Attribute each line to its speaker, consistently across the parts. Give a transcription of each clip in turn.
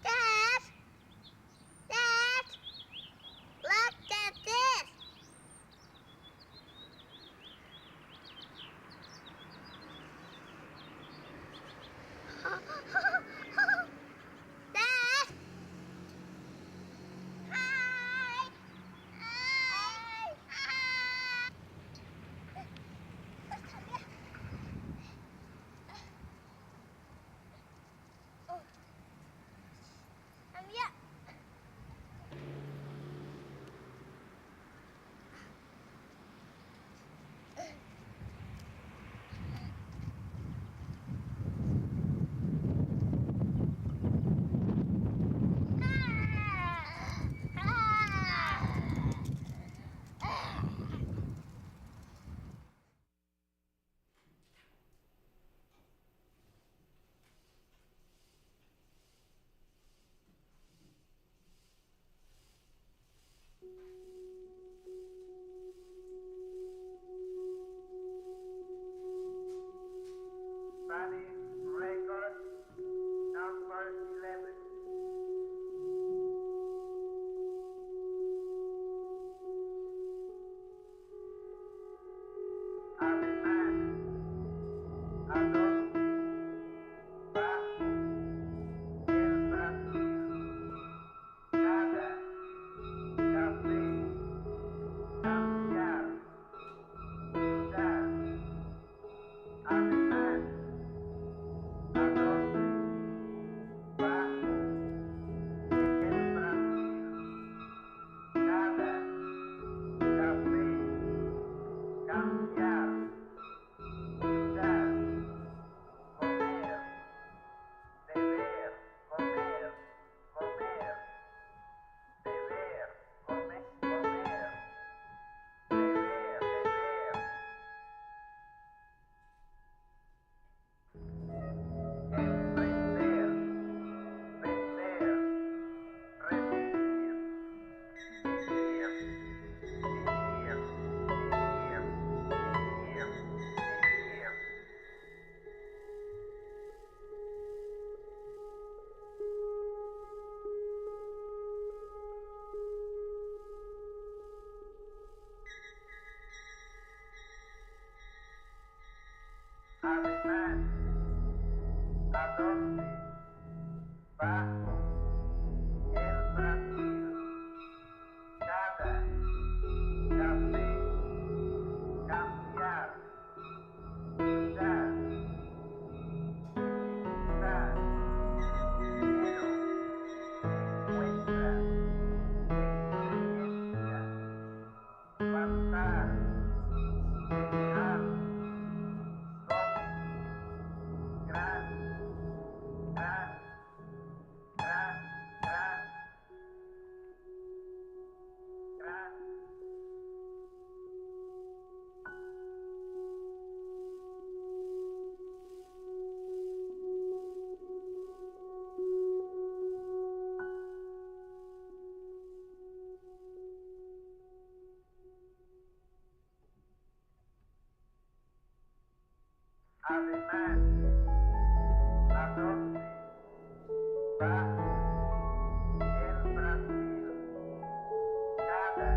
Speaker 1: Dad! Dad! Look at this! Dad! Hi! Hi! Hi! Come here. Oh. Come here.
Speaker 2: Spanish record number 11. Alemán, ¿a dónde va el Brasil? Cada café, cambiar, ciudad. Alemán, ¿a dónde va el Brasil? Cada café, cambiar, ciudad, comer, beber, comer, comer, beber, comer, comer, beber, beber. Emprender, vender, recibir, vivir, vivir, vivir, vivir, vivir. Alemán, ¿a dónde va el Brasil? Cada café, cambiar, ciudad, ciudad, dinero, encuentra, experiencia, pasar, general, joven, gran, gran, gran, gran, gran. Alemán, ¿a dónde va el Brasil? Cada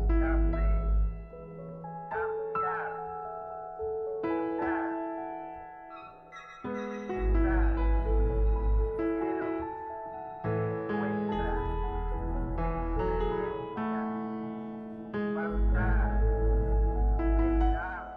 Speaker 2: café, cambiar, ciudad, ciudad, dinero, encuentra, experiencia, pasar, general.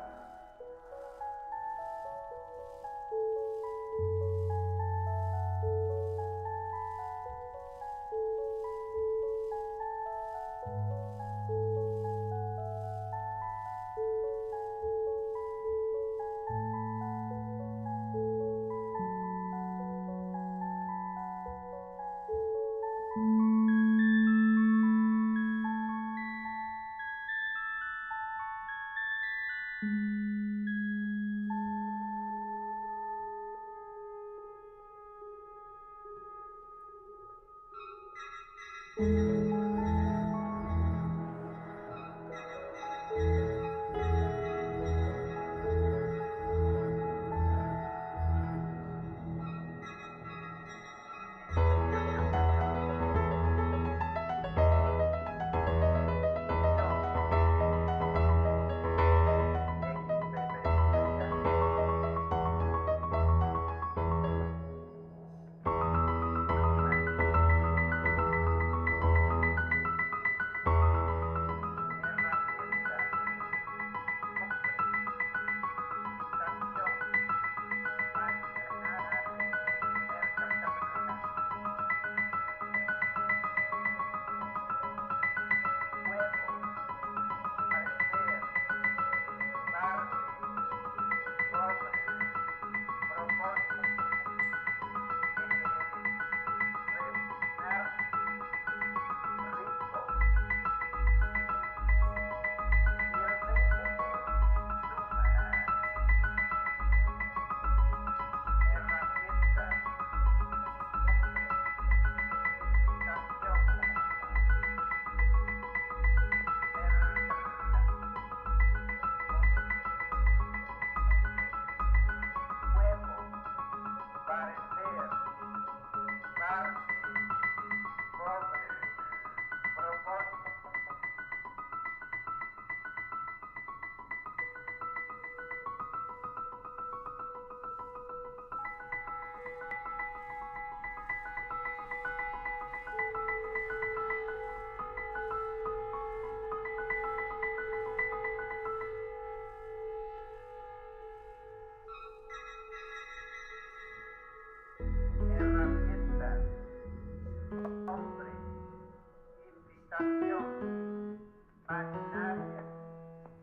Speaker 2: Sensación, maquinaria,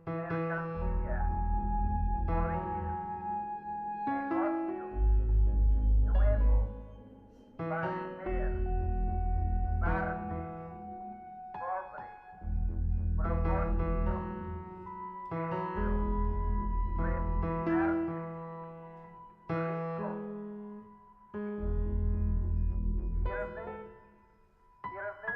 Speaker 2: mercancía, morir, negocio, nuevo, parecer, parte, pobre, propósito, querido, resignarse, rico, sirve, sirve.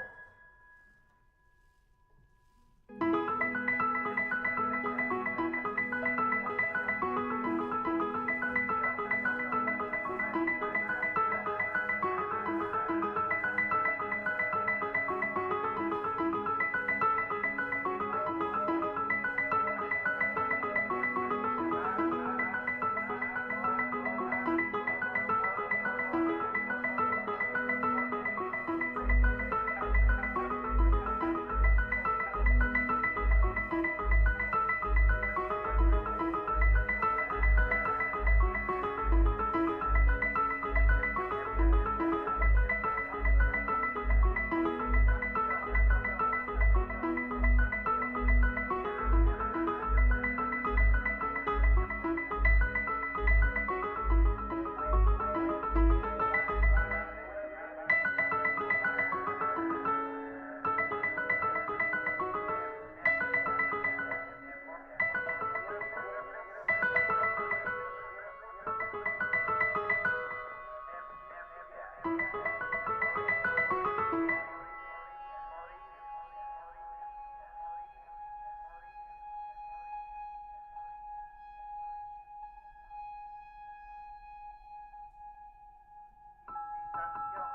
Speaker 2: Sensación,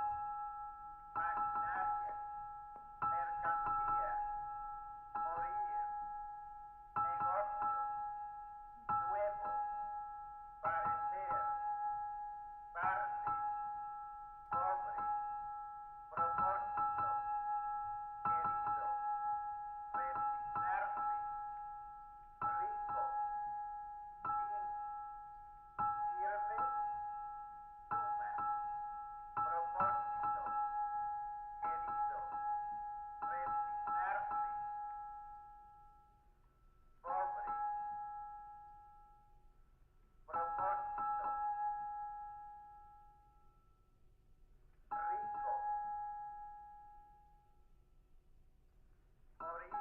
Speaker 2: maquinaria, mercancía, morir, negocio, nuevo, parecer, parte, pobre, propósito, querido, resignarse, rico, sin, sirve, suma, propósito, querido, resignarse, pobre, propósito, rico, morir.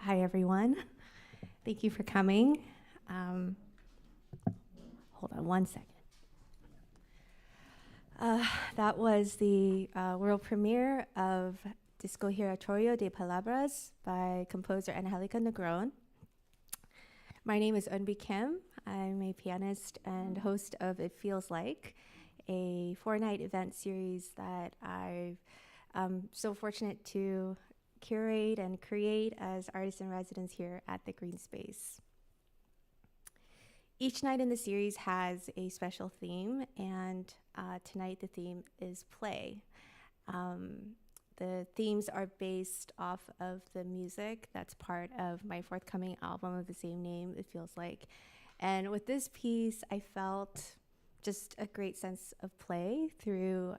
Speaker 3: Hi, everyone. Thank you for coming. Hold on one second. That was the world premiere of Disco Giratorio de Palabras by composer Angélica Negrón. My name is Eunbi Kim. I'm a pianist and host of It Feels Like, a 4-night event series that I'm so fortunate to curate and create as artists in residence here at the Greene Space. Each night in the series has a special theme, and tonight the theme is play. The themes are based off of the music that's part of my forthcoming album of the same name, It Feels Like. And with this piece, I felt just a great sense of play through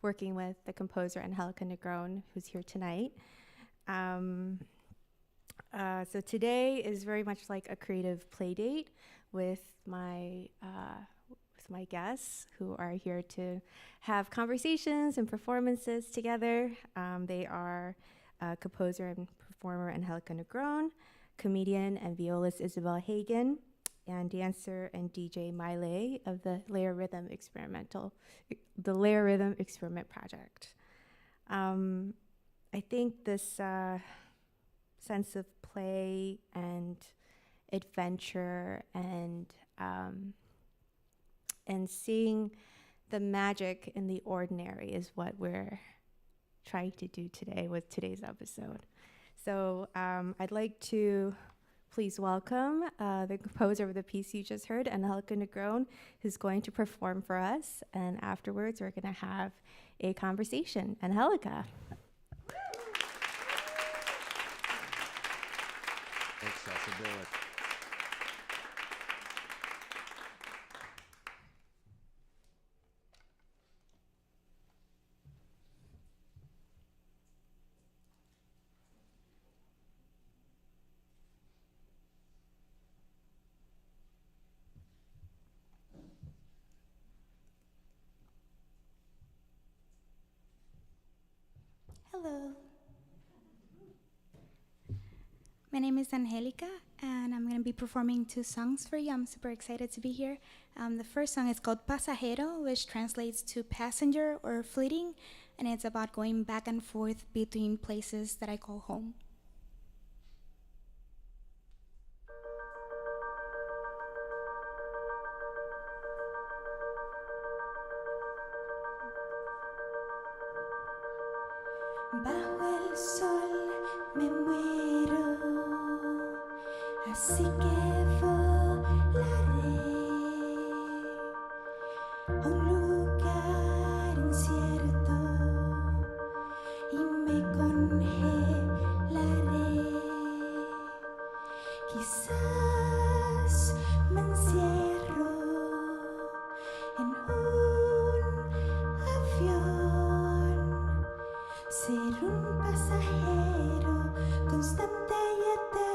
Speaker 3: working with the composer Angélica Negrón, who's here tonight. So today is very much like a creative play date with my guests who are here to have conversations and performances together. They are composer and performer Angélica Negrón, comedian and violist Isabel Hagen, and dancer and DJ Mai Lê of the LayeRhythm Experiment project. I think this sense of play and adventure and seeing the magic in the ordinary is what we're trying to do today with today's episode. So I'd like to please welcome the composer of the piece you just heard, Angélica Negrón, who's going to perform for us. And afterwards, we're going to have a conversation. Angélica.
Speaker 4: Accessibility.
Speaker 5: Hello. My name is Angélica, and I'm going to be performing 2 songs for you. I'm super excited to be here. The first song is called Pasajero, which translates to passenger or fleeting, and it's about going back and forth between places that I call home. Bajo el sol me muero, así que volaré a un lugar incierto y me congelaré. Quizás me encierro en un avión. Ser un pasajero constante y eterno.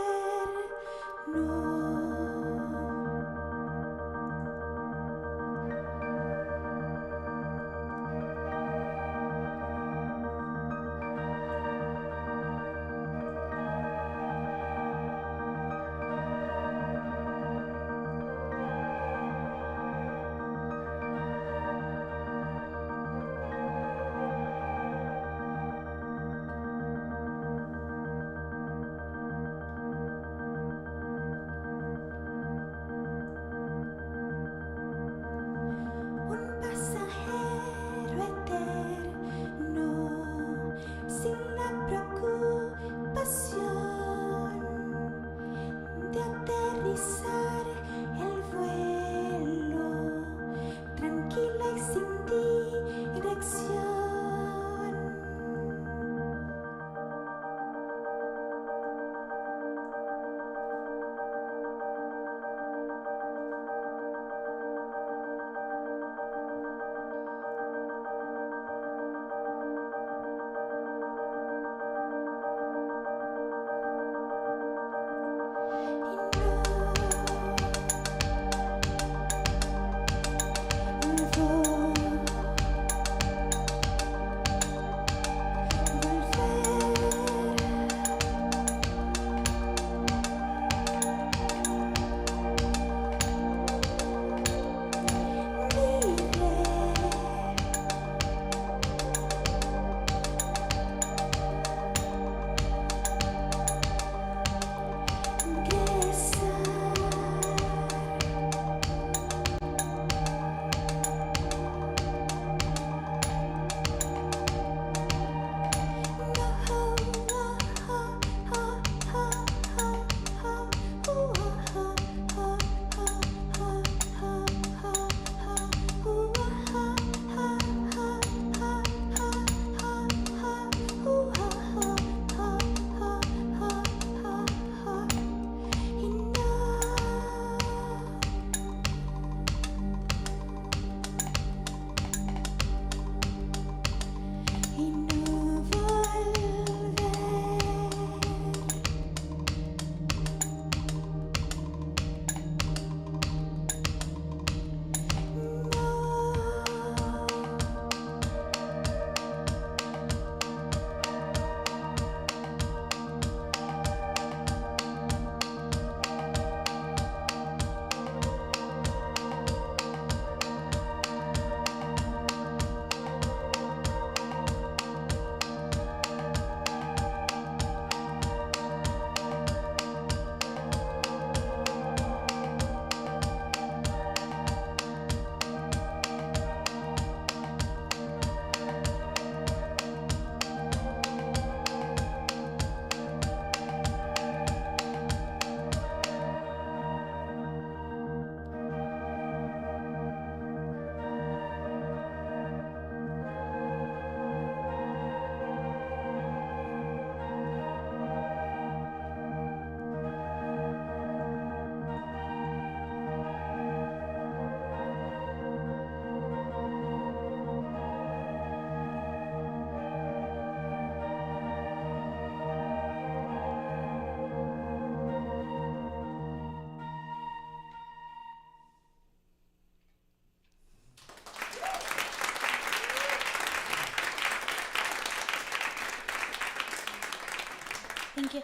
Speaker 5: you.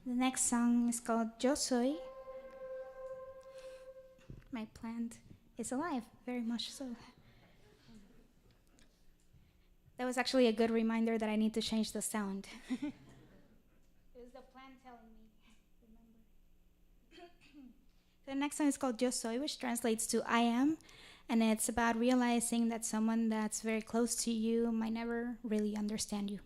Speaker 5: The next song is called Yo Soy. My plant is alive, very much so. That was actually a good reminder that I need to change the sound. It was the plant telling me, remember. The next song is called Yo Soy, which translates to I am, and it's about realizing that someone that's very close to you might never really understand you.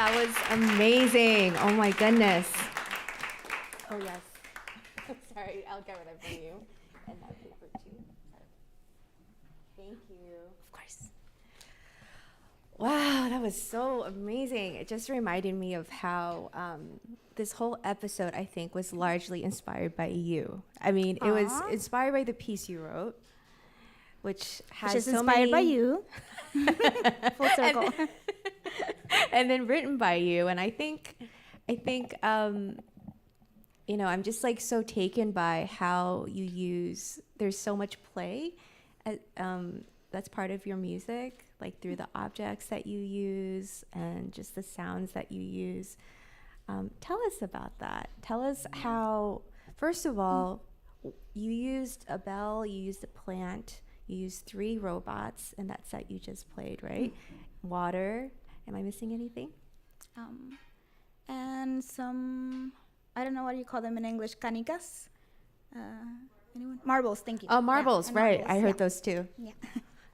Speaker 3: That was amazing. Oh my goodness. Oh yes. Sorry, I'll get what I bring you. And that paper too. Thank you. Of course. Wow, that was so amazing. It just reminded me of how this whole episode, I think, was largely inspired by you. I mean, it was inspired by the piece you wrote, which has
Speaker 5: Which is
Speaker 3: so
Speaker 5: inspired by
Speaker 3: many-
Speaker 5: you. Full circle.
Speaker 3: and then written by you. And I think, you know, I'm just like so taken by how you use, there's so much play that's part of your music, like through the objects that you use and just the sounds that you use. Tell us about that. Tell us how, first of all, you used a bell, you used a plant, you used 3 robots in that set you just played, right? Water. Am I missing anything?
Speaker 5: And some, I don't know what you call them in English, canicas? Anyone? Marbles, thank you.
Speaker 3: Oh, marbles,
Speaker 5: and
Speaker 3: right.
Speaker 5: marbles,
Speaker 3: I heard those too.
Speaker 5: Yeah.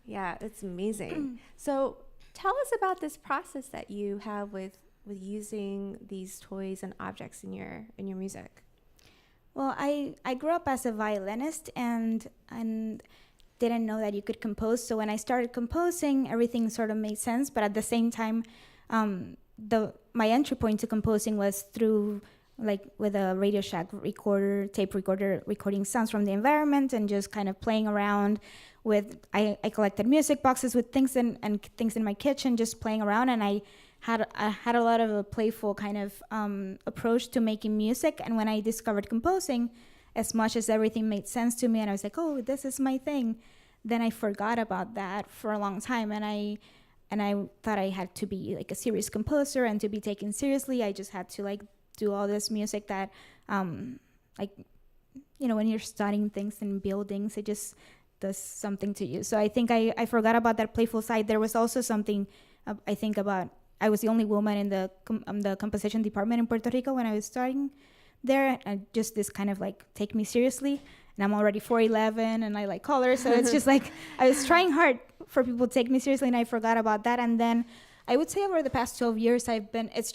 Speaker 3: Yeah, it's amazing. So tell us about this process that you have with using these toys and objects in your music.
Speaker 5: Well, I grew up as a violinist and didn't know that you could compose. So when I started composing, everything sort of made sense. But at the same time, my entry point to composing was through like with a Radio Shack recorder, tape recorder, recording sounds from the environment and just kind of playing around with, I collected music boxes with things and things in my kitchen, just playing around. And I had a lot of a playful kind of approach to making music. And when I discovered composing, as much as everything made sense to me and I was like, oh, this is my thing, then I forgot about that for a long time. And I thought I had to be like a serious composer and to be taken seriously. I just had to like do all this music that, like, you know, when you're studying things and buildings, it just does something to you. So I think I forgot about that playful side. There was also something I think about, I was the only woman in the composition department in Puerto Rico when I was starting there, and just this kind of like take me seriously. And I'm already 4'11" and I like colors, so it's just like I was trying hard for people to take me seriously, and I forgot about that. And then I would say over the past 12 years, I was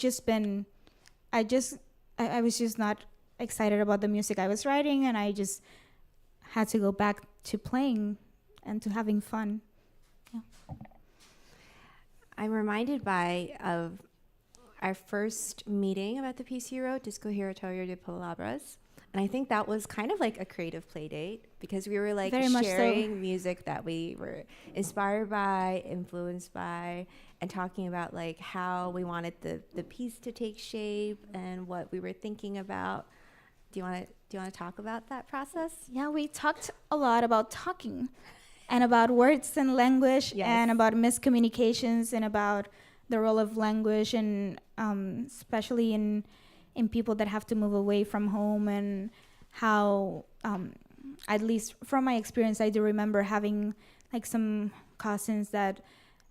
Speaker 5: just not excited about the music I was writing, and I just had to go back to playing and to having fun. Yeah.
Speaker 3: I'm reminded of our first meeting about the piece you wrote, Disco Giratorio de Palabras. And I think that was kind of like a creative play date because we were like
Speaker 5: Very much
Speaker 3: sharing
Speaker 5: so.
Speaker 3: music that we were inspired by, influenced by, and talking about like how we wanted the piece to take shape and what we were thinking about. Do you want to talk about that process?
Speaker 5: Yeah, we talked a lot about talking and about words and language.
Speaker 3: Yes.
Speaker 5: And about miscommunications and about the role of language and especially in people that have to move away from home, and how, at least from my experience, I do remember having like some cousins that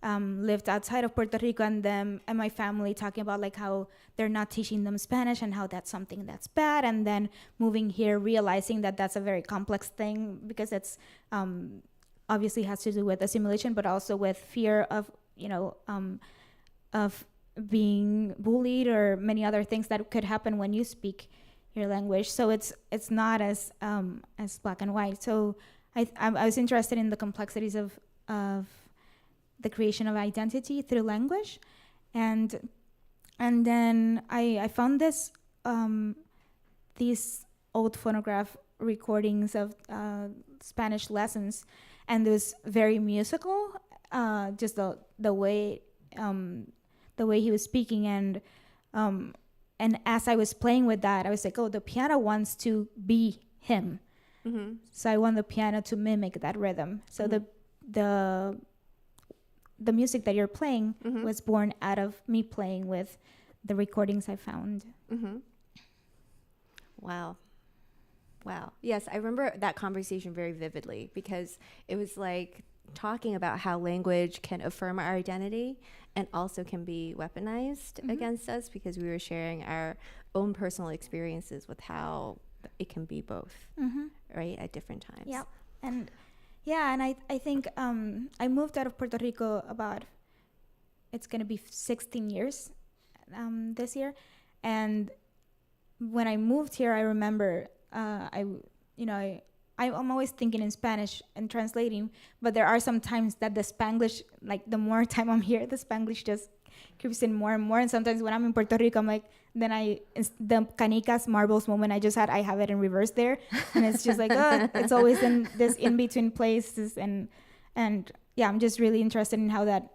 Speaker 5: lived outside of Puerto Rico and my family talking about like how they're not teaching them Spanish and how that's something that's bad, and then moving here realizing that that's a very complex thing because it's obviously has to do with assimilation, but also with fear of, you know, of being bullied or many other things that could happen when you speak your language. So it's not as black and white. So I was interested in the complexities of the creation of identity through language, and then I found these old phonograph recordings of Spanish lessons, and it was very musical, just the way he was speaking, and as I was playing with that, I was like, oh, the piano wants to be him.
Speaker 3: Mm-hmm.
Speaker 5: So I want the piano to mimic that rhythm. So the music that you're playing
Speaker 3: Mm-hmm.
Speaker 5: was born out of me playing with the recordings I found.
Speaker 3: Mm-hmm. Wow. Yes, I remember that conversation very vividly because it was like talking about how language can affirm our identity and also can be weaponized against us, because we were sharing our own personal experiences with how it can be both, right, at different times.
Speaker 5: Yep. And I think I moved out of Puerto Rico about, it's going to be 16 years this year. And when I moved here, I remember I'm always thinking in Spanish and translating, but there are some times that the Spanglish, like the more time I'm here, the Spanglish just creeps in more and more. And sometimes when I'm in Puerto Rico, I'm like, the canicas marbles moment I have it in reverse there. And it's just like, it's always in this in-between places. And yeah, I'm just really interested in how that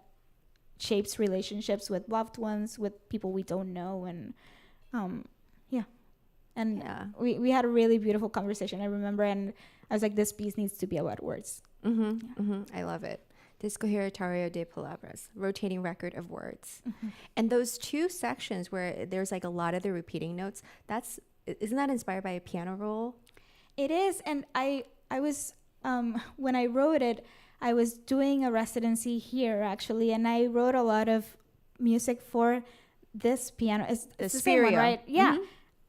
Speaker 5: shapes relationships with loved ones, with people we don't know. And we had a really beautiful conversation, I remember, and I was like, this piece needs to be about words.
Speaker 3: I love it. Disco Giratorio de Palabras, rotating record of words. And those two sections where there's like a lot of the repeating notes, isn't that inspired by a piano roll?
Speaker 5: It is, and I was, when I wrote it, I was doing a residency here, actually, and I wrote a lot of music for this piano. It's the same one, right? Yeah.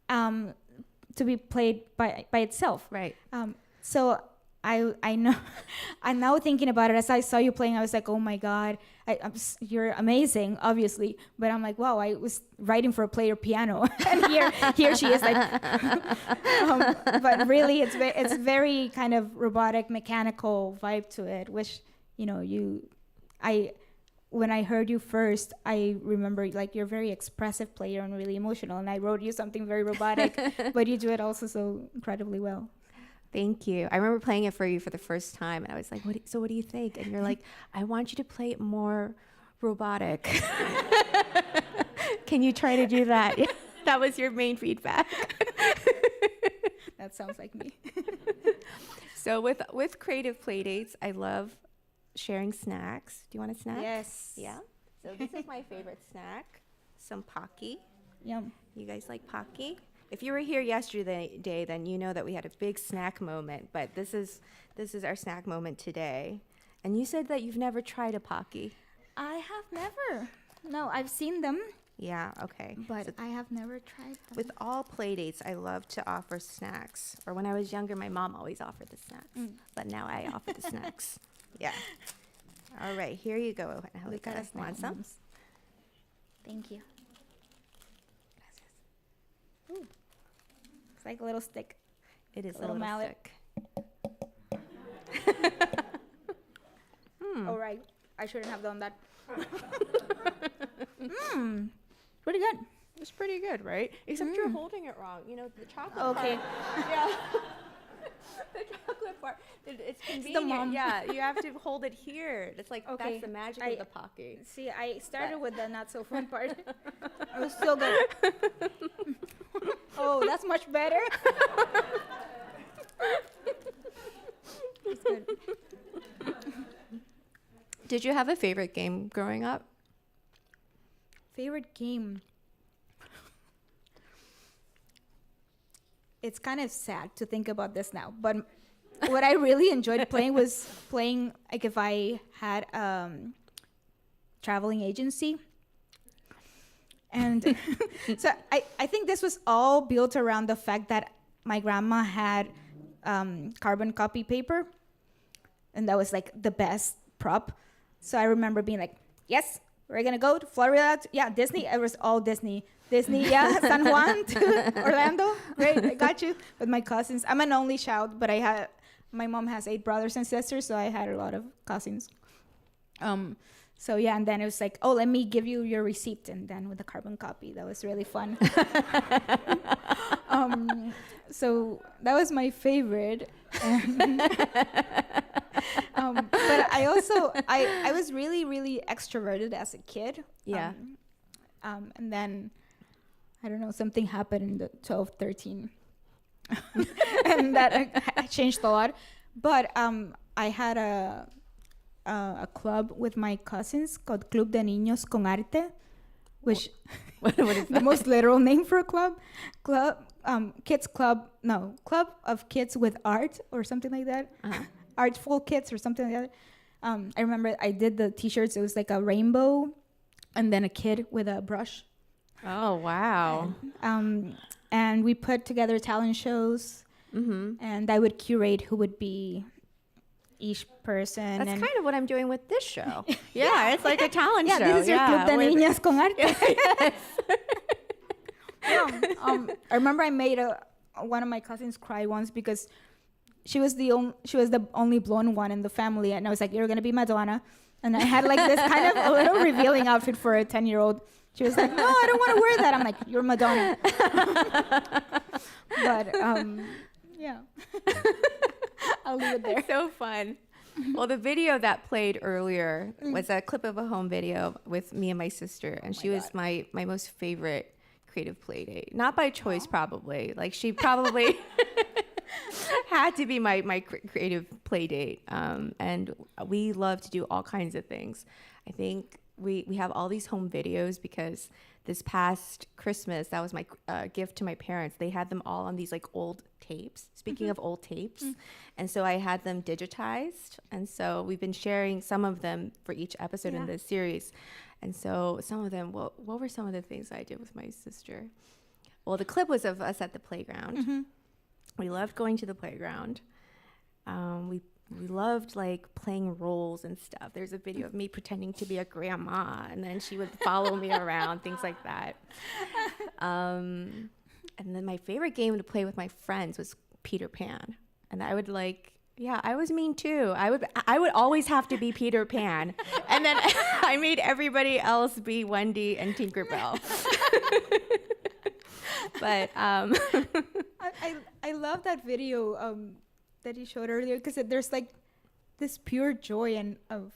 Speaker 5: To be played by itself.
Speaker 3: Right.
Speaker 5: So I know, I'm now thinking about it. As I saw you playing, I was like, oh my God, you're amazing, obviously. But I'm like, wow, I was writing for a player piano. And here she is like, but really it's very kind of robotic, mechanical vibe to it, which, when I heard you first, I remember like you're a very expressive player and really emotional. And I wrote you something very robotic, but you do it also so incredibly well.
Speaker 3: Thank you. I remember playing it for you for the first time, and I was like, what do you think? And you're like, I want you to play it more robotic. Can you try to do that? That was your main feedback.
Speaker 5: That sounds like me.
Speaker 3: So with creative playdates, I love sharing snacks. Do you want a snack?
Speaker 5: Yes.
Speaker 3: Yeah. So this is my favorite snack, some Pocky.
Speaker 5: Yum.
Speaker 3: You guys like Pocky? If you were here yesterday, then you know that we had a big snack moment, but this is our snack moment today. And you said that you've never tried a Pocky.
Speaker 5: I have never. No, I've seen them.
Speaker 3: Yeah, okay.
Speaker 5: But
Speaker 3: so
Speaker 5: I have never tried them.
Speaker 3: with all playdates, I love to offer snacks. Or when I was younger, my mom always offered the snacks. But now I offer the snacks. Yeah. All right, here you go, Angélica. Want some?
Speaker 5: Thank you. Ooh. It's like a little stick.
Speaker 3: It is
Speaker 5: a little mallet.
Speaker 3: Stick.
Speaker 5: Oh, right. I shouldn't have done that. Pretty good.
Speaker 3: It's pretty good, right? Except you're holding it wrong. You know, the chocolate
Speaker 5: Okay.
Speaker 3: part. Yeah. The chocolate part. It's convenient.
Speaker 5: the mom.
Speaker 3: Yeah, you have to hold it here. It's like,
Speaker 5: Okay.
Speaker 3: that's the magic of the Pocky.
Speaker 5: See, I started with the not so fun part. It was still good. Oh, that's much better. It's good.
Speaker 3: Did you have a favorite game growing up?
Speaker 5: Favorite game? It's kind of sad to think about this now, but what I really enjoyed playing was playing, like, if I had traveling agency. And so I think this was all built around the fact that my grandma had carbon copy paper, and that was like the best prop. So I remember being like, yes, we're gonna go to Florida. Yeah, Disney. It was all Disney. Yeah, San Juan to Orlando. Great, I got you. With my cousins. I'm an only child, but my mom has 8 brothers and sisters, so I had a lot of cousins. So yeah, and then it was like, oh, let me give you your receipt, and then with the carbon copy, that was really fun. So that was my favorite. But I also I was really, really extroverted as a kid.
Speaker 3: Yeah.
Speaker 5: And then I don't know, something happened in the 12, 13, and that changed a lot. But I had a club with my cousins called Club de Niños con Arte, which
Speaker 3: what is
Speaker 5: the
Speaker 3: that?
Speaker 5: most literal name for a club. Club of kids with art or something like that. Artful kids or something like that. I remember I did the t-shirts. It was like a rainbow and then a kid with a brush.
Speaker 3: Oh, wow.
Speaker 5: And we put together talent shows, and I would curate who would be each person.
Speaker 3: That's
Speaker 5: and
Speaker 3: kind of what I'm doing with this show. Yeah, it's like a talent
Speaker 5: yeah,
Speaker 3: show.
Speaker 5: this is your Club de Niñas con Arte. I remember I made one of my cousins cry once because she was the only blonde one in the family, and I was like, "You're gonna be Madonna," and I had like this kind of a little revealing outfit for a 10-year-old. She was like, "No, I don't want to wear that." I'm like, "You're Madonna." But yeah, I'll leave it there.
Speaker 3: So fun. Well, the video that played earlier was a clip of a home video with me and my sister, and she was my most favorite creative play date. Not by choice, probably. Like, she probably had to be my creative play date. And we love to do all kinds of things. I think we have all these home videos because this past Christmas, that was my gift to my parents. They had them all on these like old tapes. Speaking of old tapes. And so I had them digitized. And so we've been sharing some of them for each episode in this series. And so some of them, what were some of the things I did with my sister? Well, the clip was of us at the playground. We loved going to the playground. We loved like playing roles and stuff. There's a video of me pretending to be a grandma, and then she would follow me around, things like that. And then my favorite game to play with my friends was Peter Pan. And I would like, yeah, I was mean too. I would always have to be Peter Pan. And then I made everybody else be Wendy and Tinkerbell. But
Speaker 5: I love that video that you showed earlier, because there's like this pure joy and of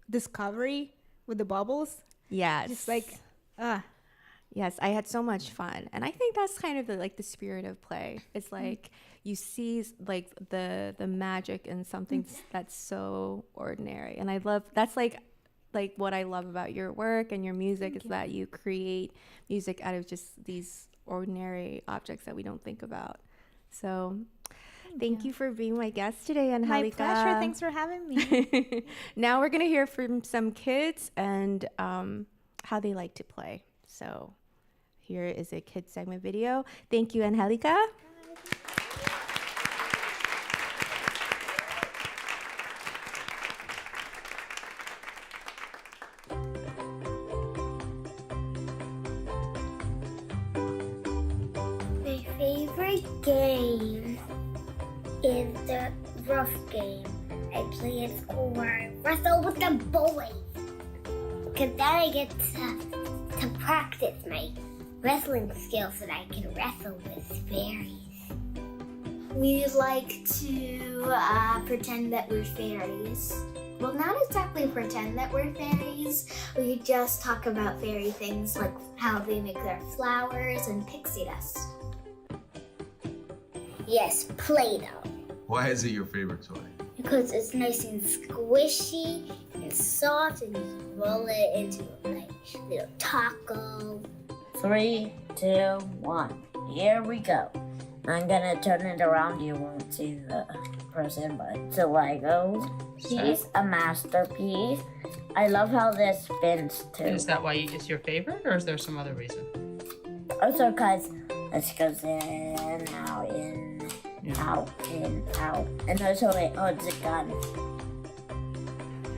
Speaker 5: discovery with the bubbles.
Speaker 3: yes.
Speaker 5: Just like,
Speaker 3: Yes, I had so much fun. And I think that's kind of the spirit of play. It's like you see like the magic in something that's so ordinary. And I love, that's like what I love about your work and your music is that you create music out of just these ordinary objects that we don't think about. So thank you for being my guest today, Angélica.
Speaker 5: my pleasure. Thanks for having me.
Speaker 3: Now we're going to hear from some kids and how they like to play. So here is a kid segment video. Thank you, Angélica.
Speaker 1: My favorite game is the rough game I play at school where I wrestle with the boys. Because then I get to practice my wrestling skills so that I can wrestle with fairies.
Speaker 6: We like to pretend that we're fairies. Well, not exactly pretend that we're fairies. We just talk about fairy things like how they make their flowers and pixie dust.
Speaker 1: Yes, Play-Doh.
Speaker 7: Why is it your favorite toy?
Speaker 1: Because it's nice and squishy and soft, and you roll it into like little taco.
Speaker 8: 3, 2, 1. Here we go. I'm gonna turn it around. You won't see the person, but it's a Lego piece, a masterpiece. I love how this spins too.
Speaker 9: Is that why it's your favorite, or is there some other reason?
Speaker 8: Also, cause this goes in, out, in, out, in, out, and also it holds a gun.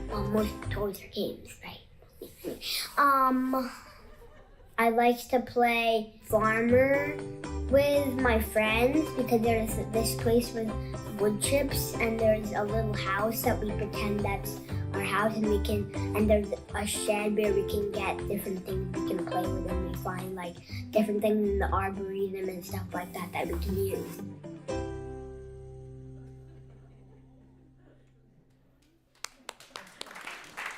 Speaker 1: Well, most toys are games, right? I like to play farmer with my friends because there's this place with wood chips, and there's a little house that we pretend that's our house, and there's a shed where we can get different things we can play with, and we find like different things in the arboretum and stuff like that that we can use.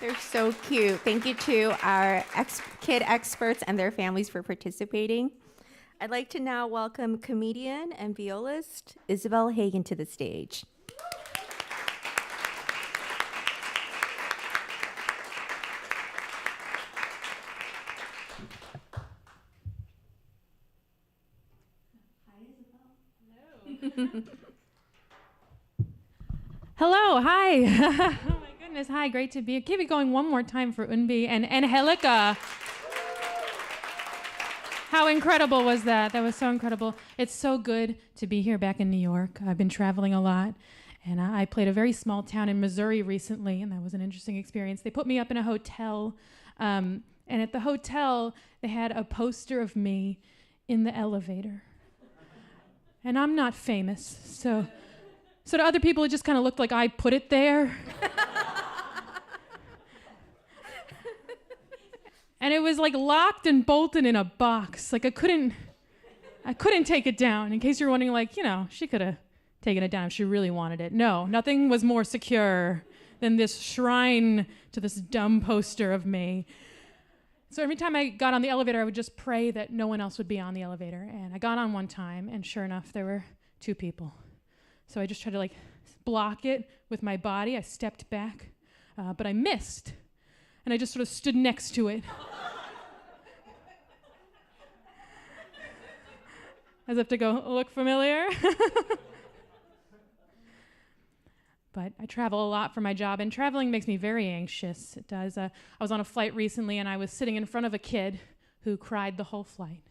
Speaker 3: They're so cute. Thank you to our kid experts and their families for participating. I'd like to now welcome comedian and violist Isabel Hagen to the stage.
Speaker 10: Hello, hi. Oh my goodness, hi, great to be here. Keep it going one more time for Eunbi and Angélica. How incredible was that? That was so incredible. It's so good to be here back in New York. I've been traveling a lot, And I played a very small town in Missouri recently, and that was an interesting experience. They put me up in a hotel, and at the hotel, they had a poster of me in the elevator. And I'm not famous, so to other people, it just kind of looked like I put it there. And it was like locked and bolted in a box. Like I couldn't take it down. In case you're wondering, like, you know, she could have taken it down if she really wanted it. No, nothing was more secure than this shrine to this dumb poster of me. So every time I got on the elevator, I would just pray that no one else would be on the elevator. And I got on one time, and sure enough, there were 2 people. So I just tried to like block it with my body. I stepped back, but I missed. And I just sort of stood next to it. As if to go, look familiar? But I travel a lot for my job, and traveling makes me very anxious. It does. I was on a flight recently, and I was sitting in front of a kid who cried the whole flight.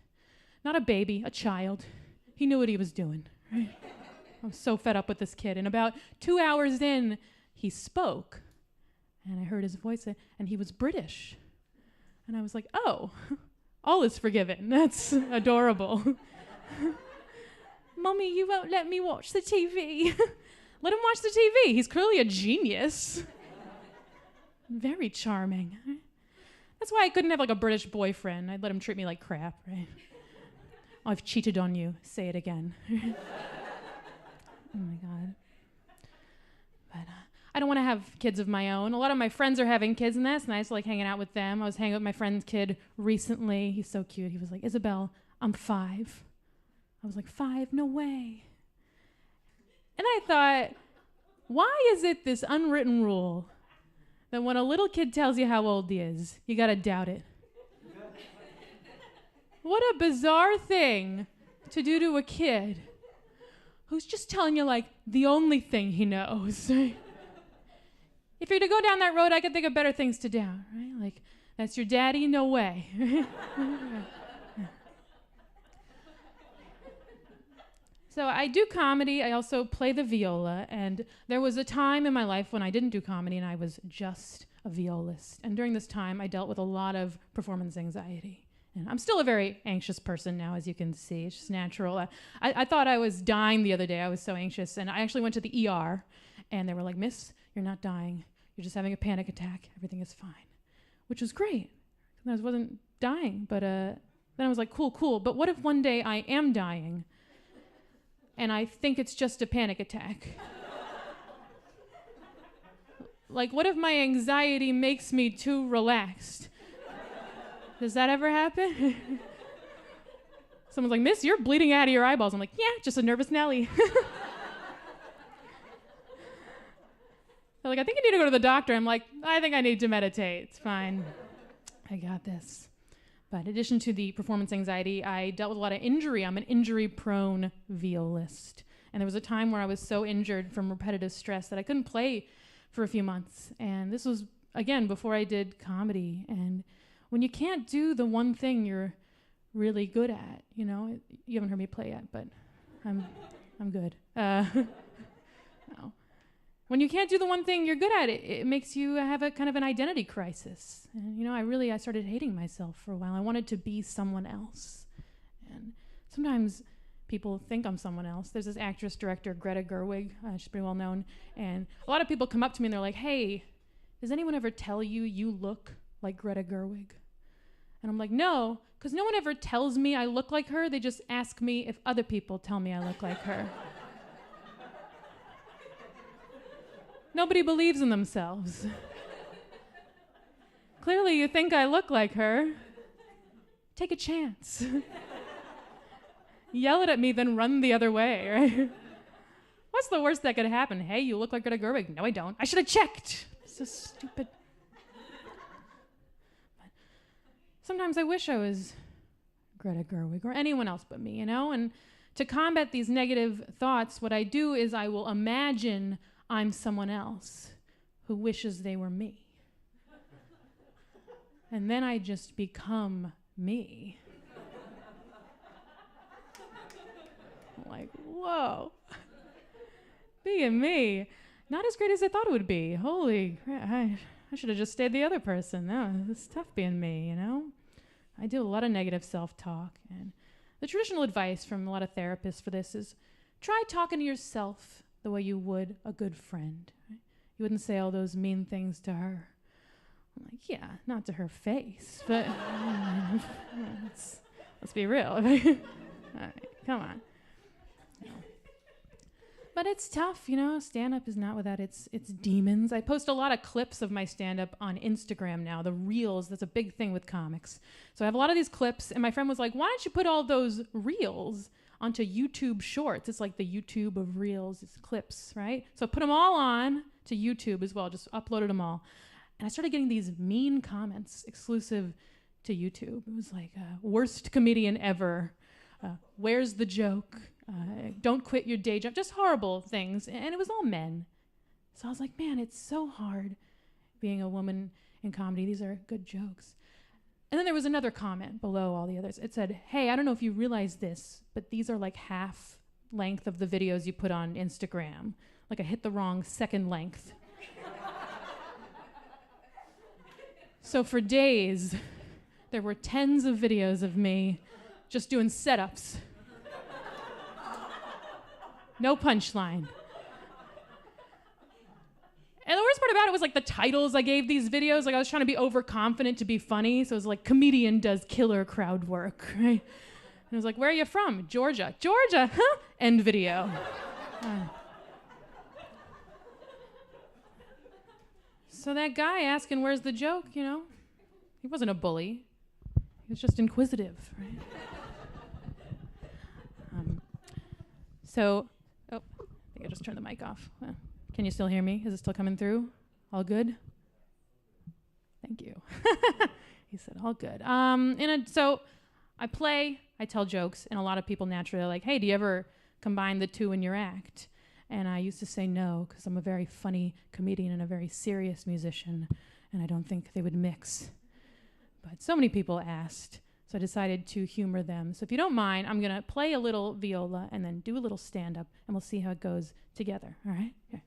Speaker 10: Not a baby, a child. He knew what he was doing, right? I was so fed up with this kid. And about 2 hours in, he spoke. And I heard his voice, and he was British. And I was like, oh, all is forgiven. That's adorable. Mommy, you won't let me watch the TV. Let him watch the TV. He's clearly a genius. Very charming. That's why I couldn't have like a British boyfriend. I'd let him treat me like crap, right? Oh, I've cheated on you. Say it again. Oh my God. But I don't want to have kids of my own. A lot of my friends are having kids, and that's nice. I like hanging out with them. I was hanging out with my friend's kid recently. He's so cute. He was like, Isabel, I'm 5. I was like, 5? No way. And I thought, why is it this unwritten rule that when a little kid tells you how old he is, you gotta doubt it? What a bizarre thing to do to a kid who's just telling you like the only thing he knows. If you're to go down that road, I could think of better things to doubt, right? Like, that's your daddy? No way. So I do comedy. I also play the viola. And there was a time in my life when I didn't do comedy and I was just a violist. And during this time, I dealt with a lot of performance anxiety. And I'm still a very anxious person now, as you can see. It's just natural. I thought I was dying the other day. I was so anxious. And I actually went to the ER. And they were like, Miss, you're not dying. You're just having a panic attack. Everything is fine. Which was great. I wasn't dying. But then I was like, cool. But what if one day I am dying? And I think it's just a panic attack. Like, what if my anxiety makes me too relaxed? Does that ever happen? Someone's like, Miss, you're bleeding out of your eyeballs. I'm like, yeah, just a nervous Nelly. They're like, I think you need to go to the doctor. I'm like, I think I need to meditate. It's fine. I got this. But in addition to the performance anxiety, I dealt with a lot of injury. I'm an injury-prone violist. And there was a time where I was so injured from repetitive stress that I couldn't play for a few months. And this was, again, before I did comedy. And when you can't do the one thing you're really good at, you know, you haven't heard me play yet, but I'm good. No. When you can't do the one thing you're good at, it makes you have a kind of an identity crisis. And, you know, I started hating myself for a while. I wanted to be someone else. And sometimes people think I'm someone else. There's this actress, director, Greta Gerwig. She's pretty well known. And a lot of people come up to me and they're like, hey, does anyone ever tell you you look like Greta Gerwig? And I'm like, no, because no one ever tells me I look like her. They just ask me if other people tell me I look like her. Nobody believes in themselves. Clearly, you think I look like her. Take a chance. Yell it at me, then run the other way, right? What's the worst that could happen? Hey, you look like Greta Gerwig. No, I don't. I should have checked. So stupid. But sometimes I wish I was Greta Gerwig or anyone else but me, you know? And to combat these negative thoughts, what I do is I will imagine I'm someone else who wishes they were me. And then I just become me. I'm like, whoa. being me. Not as great as I thought it would be. Holy crap, I should have just stayed the other person. No, it's tough being me, you know? I do a lot of negative self-talk. And the traditional advice from a lot of therapists for this is try talking to yourself the way you would a good friend. Right? You wouldn't say all those mean things to her. I'm like, yeah, not to her face, but let's be real. All right, come on. No. But it's tough, you know. Stand-up is not without its demons. I post a lot of clips of my stand-up on Instagram now, the reels. That's a big thing with comics. So I have a lot of these clips, and my friend was like, why don't you put all those reels onto YouTube Shorts? It's like the YouTube of reels, it's clips, right? So I put them all on to YouTube as well, just uploaded them all. And I started getting these mean comments exclusive to YouTube. It was like, worst comedian ever. Where's the joke? Don't quit your day job. Just horrible things. And it was all men. So I was like, man, it's so hard being a woman in comedy. These are good jokes. And then there was another comment below all the others. It said, hey, I don't know if you realize this, but these are like half length of the videos you put on Instagram. Like I hit the wrong second length. So for days, there were tens of videos of me just doing setups. No punchline. And the worst part about it was like the titles I gave these videos. Like I was trying to be overconfident to be funny. So it was like, comedian does killer crowd work, right? And I was like, where are you from? Georgia. Georgia, huh? End video. So that guy asking, where's the joke, you know? He wasn't a bully. He was just inquisitive, right? I think I just turned the mic off. Can you still hear me? Is it still coming through? All good? Thank you. He said, all good. So I play, I tell jokes, and a lot of people naturally are like, hey, do you ever combine the two in your act? And I used to say no, because I'm a very funny comedian and a very serious musician, and I don't think they would mix. But so many people asked, so I decided to humor them. So if you don't mind, I'm going to play a little viola and then do a little stand-up, and we'll see how it goes together, all right? Here.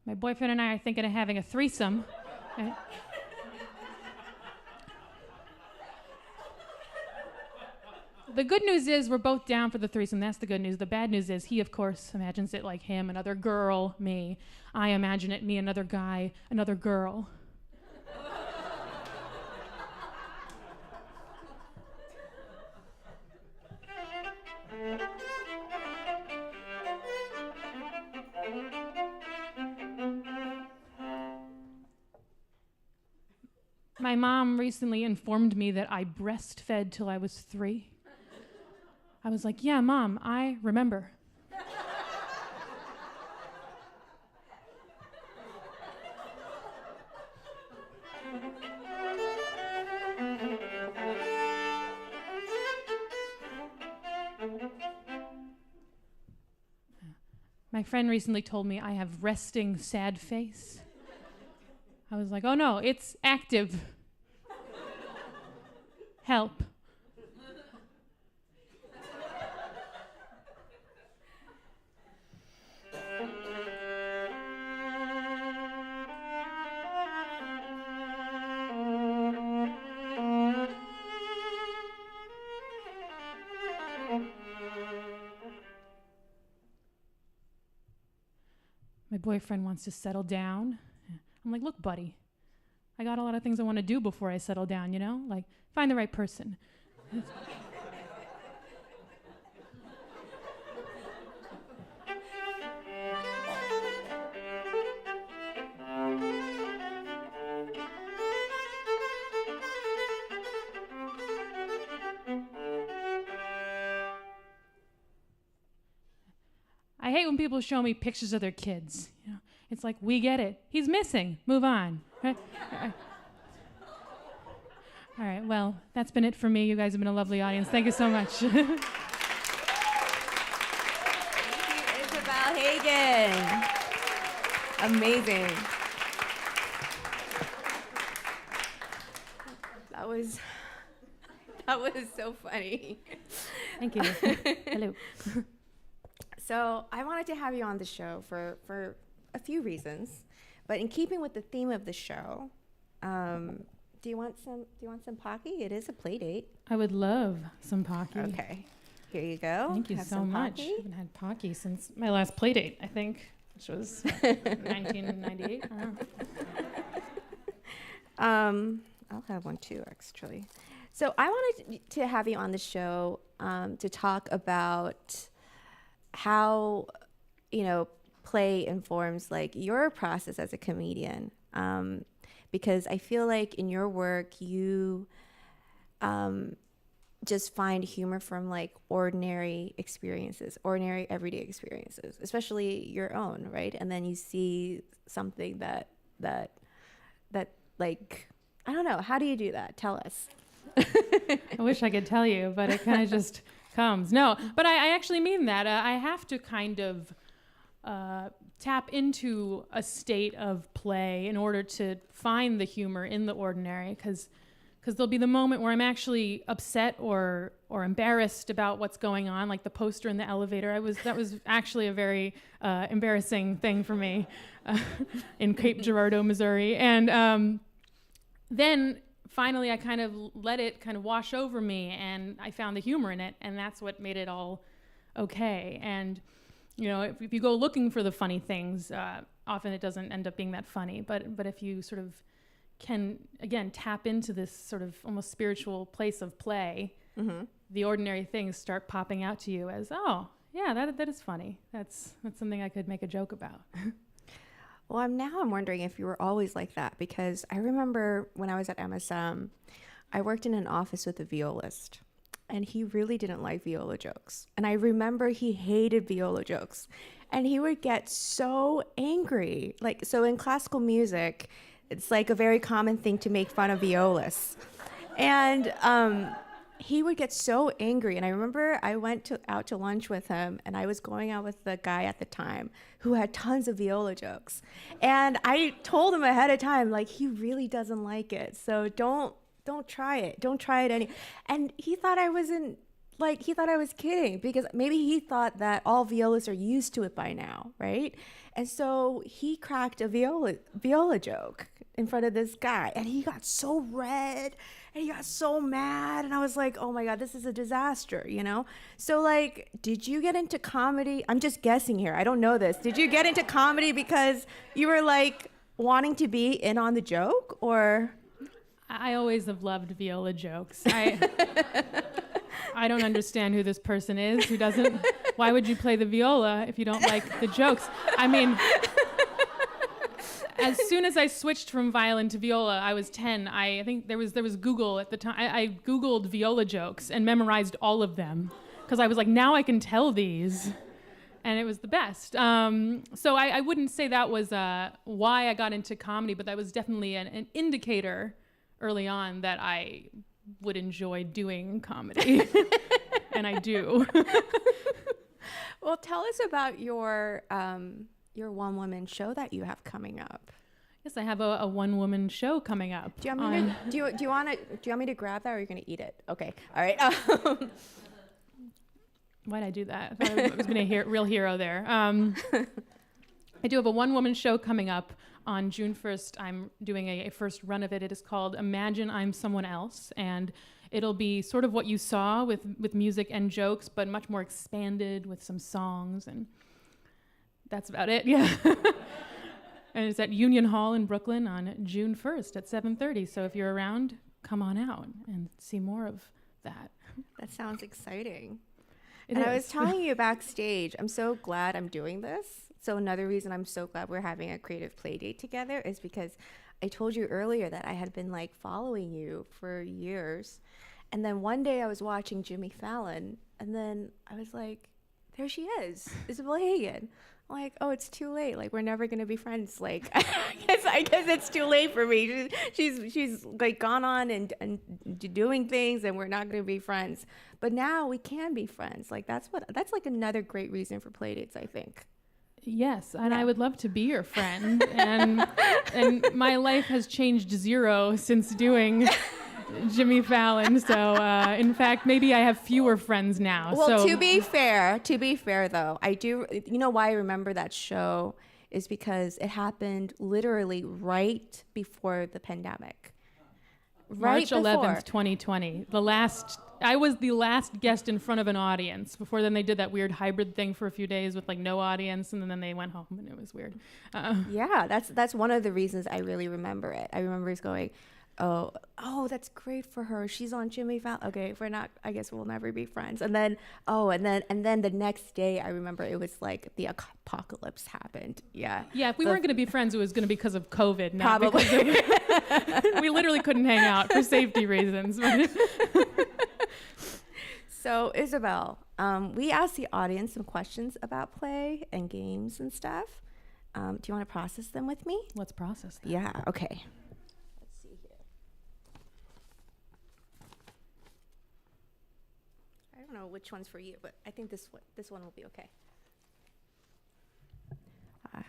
Speaker 10: My boyfriend and I are thinking of having a threesome. Right? The good news is we're both down for the threesome. That's the good news. The bad news is he, of course, imagines it like him, another girl, me. I imagine it me, another guy, another girl. My mom recently informed me that I breastfed till I was 3. I was like, yeah, Mom, I remember. My friend recently told me I have resting sad face. I was like, oh no, it's active. Help. My boyfriend wants to settle down. I'm like, look, buddy, I got a lot of things I want to do before I settle down, you know? Like, find the right person. I hate when people show me pictures of their kids. You know, it's like, we get it. He's missing. Move on. Right? All right, well, that's been it for me. You guys have been a lovely audience. Thank you so much.
Speaker 3: Thank you, Isabel. Megan. Amazing. That was so funny.
Speaker 10: Thank you. Hello.
Speaker 3: So I wanted to have you on the show for a few reasons, but in keeping with the theme of the show, do you want some Pocky? It is a play date.
Speaker 10: I would love some Pocky.
Speaker 3: Okay, here you go.
Speaker 10: Thank you
Speaker 3: Have
Speaker 10: so
Speaker 3: some
Speaker 10: much.
Speaker 3: Pocky.
Speaker 10: I haven't had Pocky since my last play date, I think, which was 1998. I don't know.
Speaker 3: I'll have one too, actually. So I wanted to have you on the show to talk about how, play informs like your process as a comedian. Because I feel like in your work, you just find humor from like ordinary experiences, ordinary everyday experiences, especially your own, right? And then you see something that like, I don't know, how do you do that? Tell us.
Speaker 10: I wish I could tell you, but it kind of just comes. No, but I actually mean that. I have to kind of tap into a state of play in order to find the humor in the ordinary, because there'll be the moment where I'm actually upset or embarrassed about what's going on, like the poster in the elevator. That was actually a very embarrassing thing for me in Cape Girardeau, Missouri. And then finally I kind of let it kind of wash over me, and I found the humor in it, and that's what made it all okay. And if you go looking for the funny things, often it doesn't end up being that funny. But if you sort of can, again, tap into this sort of almost spiritual place of play, the ordinary things start popping out to you as, oh, yeah, that is funny. That's something I could make a joke about.
Speaker 3: Well, I'm wondering if you were always like that, because I remember when I was at MSM, I worked in an office with a violist, and he really didn't like viola jokes. And I remember he hated viola jokes, and he would get so angry. Like, so in classical music, it's like a very common thing to make fun of violas. And he would get so angry. And I remember I went out to lunch with him, and I was going out with the guy at the time who had tons of viola jokes. And I told him ahead of time, like, he really doesn't like it. So don't try it. Don't try it And he thought I wasn't, like, he thought I was kidding, because maybe he thought that all violas are used to it by now, right? And so he cracked a viola joke in front of this guy, and he got so red and he got so mad, and I was like, oh my God, this is a disaster, So like, did you get into comedy? I'm just guessing here, I don't know this. Did you get into comedy because you were like wanting to be in on the joke, or?
Speaker 10: I always have loved viola jokes. I don't understand who this person is who doesn't. Why would you play the viola if you don't like the jokes? I mean, as soon as I switched from violin to viola, I was 10. I think there was Google at the time. I Googled viola jokes and memorized all of them, because I was like, now I can tell these. And it was the best. So I wouldn't say that was why I got into comedy, but that was definitely an indicator early on that I would enjoy doing comedy. And I do.
Speaker 3: Well, tell us about your one-woman show that you have coming up.
Speaker 10: Yes, I have a one-woman show coming up.
Speaker 3: Do you want me to grab that, or are you going to eat it? Okay. All right.
Speaker 10: Why'd I do that? I thought I was being a real hero there. I do have a one-woman show coming up on June 1st. I'm doing a first run of it. It is called Imagine I'm Someone Else, and it'll be sort of what you saw with music and jokes, but much more expanded with some songs, and that's about it. Yeah. And it's at Union Hall in Brooklyn on June 1st at 7:30. So if you're around, come on out and see more of that.
Speaker 3: That sounds exciting.
Speaker 10: It
Speaker 3: and
Speaker 10: is.
Speaker 3: I was telling you backstage, I'm so glad I'm doing this. So another reason I'm so glad we're having a creative play date together is because I told you earlier that I had been like following you for years. And then one day I was watching Jimmy Fallon, and then I was like, there she is, Isabel Hagen. I'm like, oh, it's too late. Like, we're never going to be friends. Like, I guess it's too late for me. She's like gone on and doing things, and we're not going to be friends. But now we can be friends. Like, that's like another great reason for play dates, I think.
Speaker 10: Yes, and I would love to be your friend. And my life has changed zero since doing Jimmy Fallon. So, in fact, maybe I have fewer friends now.
Speaker 3: Well,
Speaker 10: so.
Speaker 3: to be fair though, I do. You know why I remember that show is because it happened literally right before the pandemic.
Speaker 10: March 11th, 2020. I was the last guest in front of an audience. Before then, they did that weird hybrid thing for a few days with like no audience, and then they went home, and it was weird.
Speaker 3: Yeah, that's one of the reasons I really remember it. I remember us going, oh, that's great for her. She's on Jimmy Fallon. Okay, if we're not, I guess we'll never be friends. And then, and then the next day, I remember it was like the apocalypse happened. Yeah.
Speaker 10: Yeah, if we weren't going to be friends, it was going to be because of COVID. Not
Speaker 3: Probably.
Speaker 10: we literally couldn't hang out for safety reasons.
Speaker 3: So, Isabel, we asked the audience some questions about play and games and stuff. Do you want to process them with me?
Speaker 10: Let's process them.
Speaker 3: Yeah, okay. Let's see here. I don't know which one's for you, but I think this one will be okay.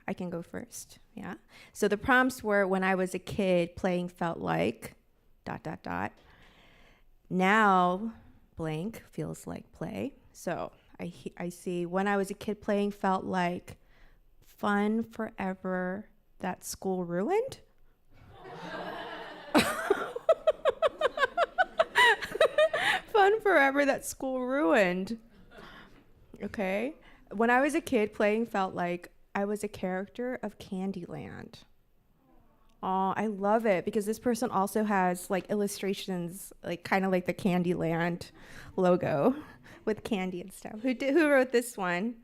Speaker 3: I can go first, yeah? So the prompts were, when I was a kid, playing felt like ... Now, blank feels like play. So I see, when I was a kid, playing felt like fun forever that school ruined. Fun forever that school ruined. Okay. When I was a kid, playing felt like I was a character of Candyland. Oh, I love it because this person also has like illustrations, like kind of like the Candyland logo with candy and stuff. Who wrote this one?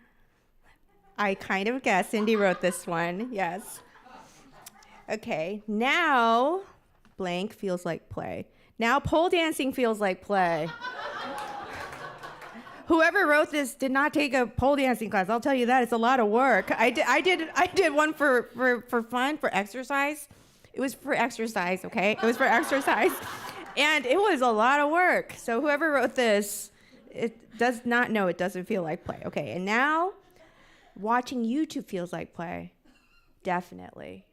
Speaker 3: I kind of guessed Cindy wrote this one. Yes. Okay. Now, blank feels like play. Now pole dancing feels like play. Whoever wrote this did not take a pole dancing class. I'll tell you that. It's a lot of work. I did one for fun, for exercise. It was for exercise, okay? It was for exercise. And it was a lot of work. So whoever wrote this, it does not know it doesn't feel like play. Okay, and now watching YouTube feels like play. Definitely.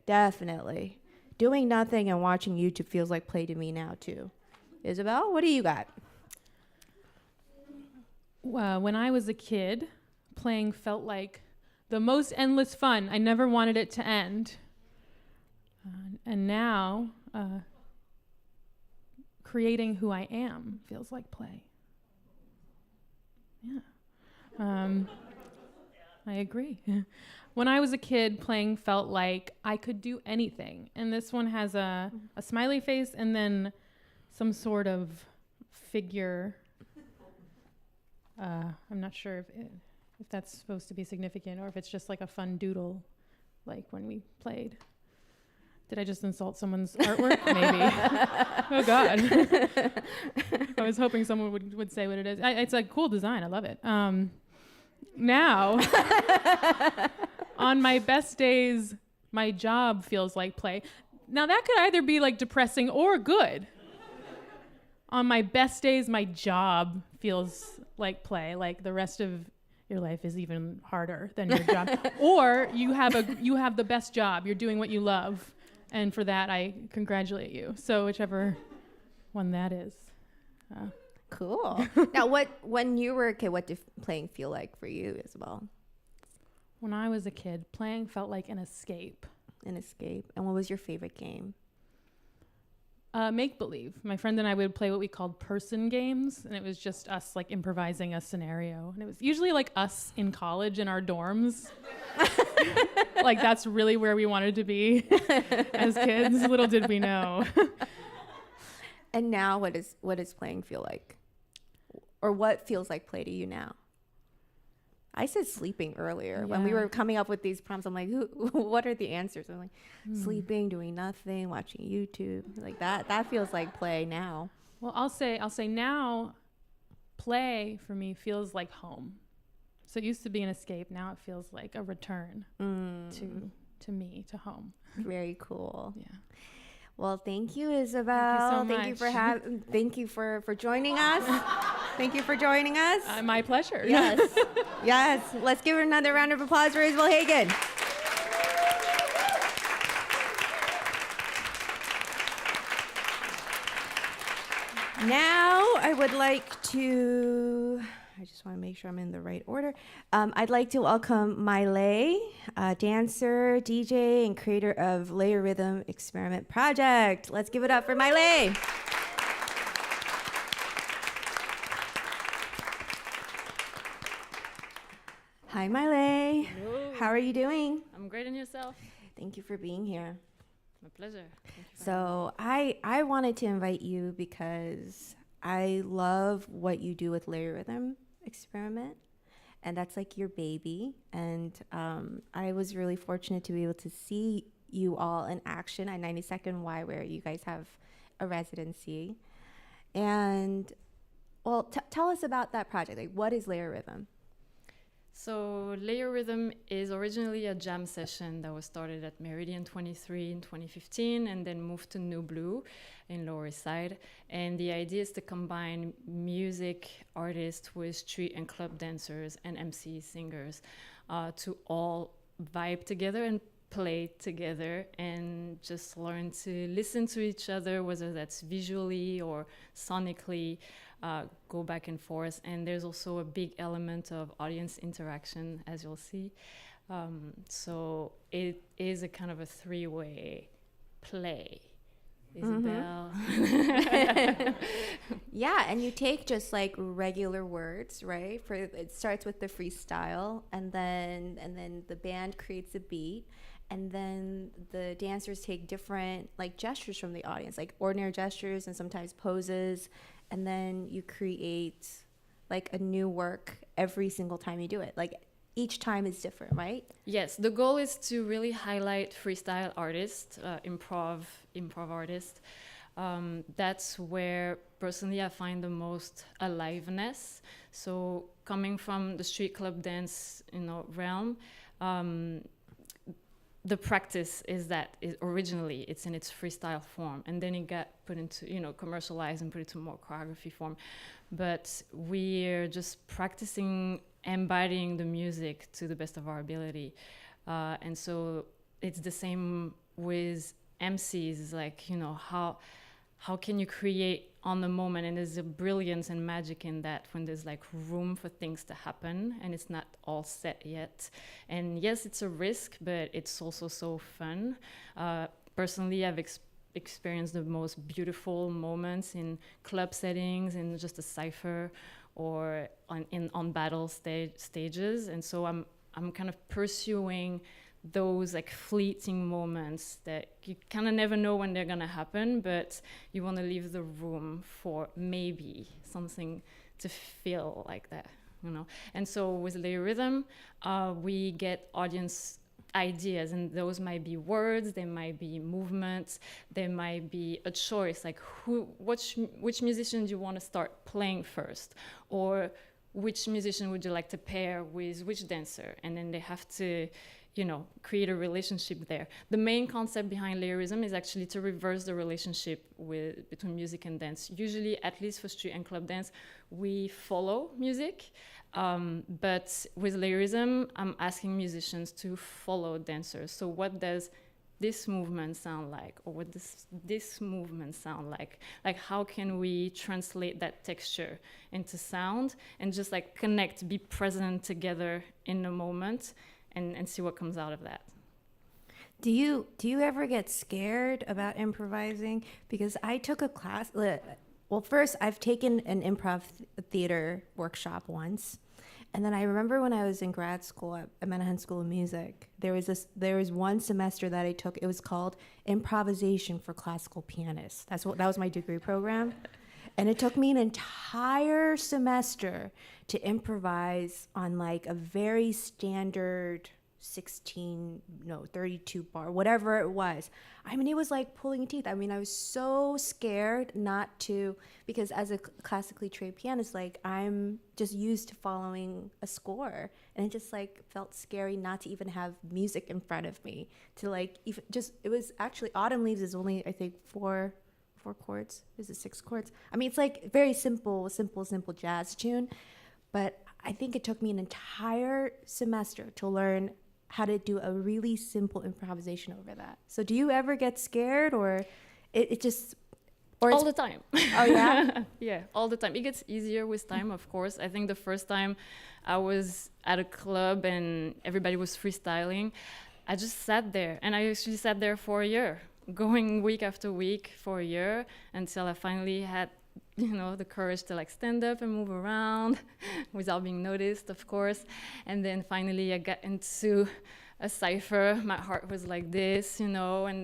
Speaker 3: Doing nothing and watching YouTube feels like play to me now too. Isabel, what do you got?
Speaker 10: When I was a kid, playing felt like the most endless fun. I never wanted it to end. And now, creating who I am feels like play. Yeah. I agree. When I was a kid, playing felt like I could do anything. And this one has a smiley face and then some sort of figure. I'm not sure if that's supposed to be significant or if it's just like a fun doodle, like when we played. Did I just insult someone's artwork? Maybe. Oh, God. I was hoping someone would say what it is. It's a cool design. I love it. Now, on my best days, my job feels like play. Now, that could either be like depressing or good. On my best days, my job feels like play. Like the rest of your life is even harder than your job. Or you have the best job. You're doing what you love. And for that, I congratulate you. So whichever one that is.
Speaker 3: Cool. Now, when you were a kid, what did playing feel like for you, Isabel?
Speaker 10: When I was a kid, playing felt like an escape.
Speaker 3: An escape. And what was your favorite game?
Speaker 10: Make-believe. My friend and I would play what we called person games, and it was just us like improvising a scenario. And it was usually like us in college in our dorms. Like that's really where we wanted to be as kids. Little did we know.
Speaker 3: And now what does playing feel like? Or what feels like play to you now? I said sleeping earlier. When we were coming up with these prompts, I'm like, what are the answers? I'm like, sleeping, doing nothing, watching YouTube. Like that feels like play now.
Speaker 10: Well, I'll say now play for me feels like home. So it used to be an escape. Now it feels like a return to me, to home.
Speaker 3: Very cool.
Speaker 10: Yeah.
Speaker 3: Well, thank you, Isabel.
Speaker 10: Thank you so much.
Speaker 3: Thank you for joining us. Thank you for joining us.
Speaker 10: My pleasure.
Speaker 3: Yes. Yes. Let's give her another round of applause for Isabel Hagen. Now I would like to, I just want to make sure I'm in the right order. I'd like to welcome Mai Lê, dancer, DJ, and creator of LayeRhythm Experiment project. Let's give it up for Mai Lê. Hi, Mai Lê.
Speaker 11: Hello.
Speaker 3: How are you doing?
Speaker 11: I'm great, and yourself?
Speaker 3: Thank you for being here.
Speaker 11: My pleasure. Thank you for
Speaker 3: So I wanted to invite you because I love what you do with LayeRhythm Experiment, and that's like your baby. And I was really fortunate to be able to see you all in action at 92nd Y, where you guys have a residency. And well, tell us about that project. Like, what is LayeRhythm?
Speaker 11: So LayeRhythm is originally a jam session that was started at Meridian 23 in 2015 and then moved to New Blue in Lower East Side. And the idea is to combine music artists with street and club dancers and MCs, singers, to all vibe together and play together and just learn to listen to each other, whether that's visually or sonically. Go back and forth, and there's also a big element of audience interaction, as you'll see. So it is a kind of a three-way play. Isabel.
Speaker 3: Yeah, and you take just like regular words, right? It starts with the freestyle, and then the band creates a beat, and then the dancers take different like gestures from the audience, like ordinary gestures and sometimes poses. And then you create like a new work every single time you do it. Like each time is different, right?
Speaker 11: Yes, the goal is to really highlight freestyle artists, improv artists. That's where personally I find the most aliveness. So coming from the street club dance, realm, the practice is that originally it's in its freestyle form, and then it got put into, commercialized and put into more choreography form. But we're just practicing embodying the music to the best of our ability. And so it's the same with MCs. It's like, how can you create on the moment? And there's a brilliance and magic in that when there's like room for things to happen and it's not all set yet. And yes, it's a risk, but it's also so fun. Personally, I've experienced the most beautiful moments in club settings, in just a cypher or on battle stages. And so I'm kind of pursuing those like fleeting moments that you kind of never know when they're gonna happen, but you want to leave the room for maybe something to feel like that, And so with LayeRhythm, we get audience ideas, and those might be words, they might be movements, they might be a choice, like which musician do you want to start playing first, or which musician would you like to pair with which dancer, and then they have to create a relationship there. The main concept behind LayeRhythm is actually to reverse the relationship between music and dance. Usually, at least for street and club dance, we follow music. But with LayeRhythm, I'm asking musicians to follow dancers. So what does this movement sound like? Or what does this movement sound like? Like, how can we translate that texture into sound and just like connect, be present together in the moment, and see what comes out of that.
Speaker 3: Do you ever get scared about improvising? Because I took a class. Well, first I've taken an improv theater workshop once, and then I remember when I was in grad school at Manhattan School of Music, there was one semester that I took. It was called Improvisation for Classical Pianists. That was my degree program. And it took me an entire semester to improvise on like a very standard 32 bar, whatever it was. I mean, it was like pulling teeth. I mean, I was so scared not to, because as a classically trained pianist, like I'm just used to following a score. And it just like felt scary not to even have music in front of me to like, even just, it was actually, Autumn Leaves is only, I think, four 4 chords. Is it 6 chords? I mean, it's like very simple jazz tune. But I think it took me an entire semester to learn how to do a really simple improvisation over that. So do you ever get scared, or it just... Or
Speaker 11: all the time.
Speaker 3: Oh, yeah?
Speaker 11: Yeah, all the time. It gets easier with time, of course. I think the first time I was at a club and everybody was freestyling, I just sat there. And I actually sat there for a year, going week after week for a year, until I finally had, the courage to like stand up and move around without being noticed, of course. And then finally I got into a cipher. My heart was like this, and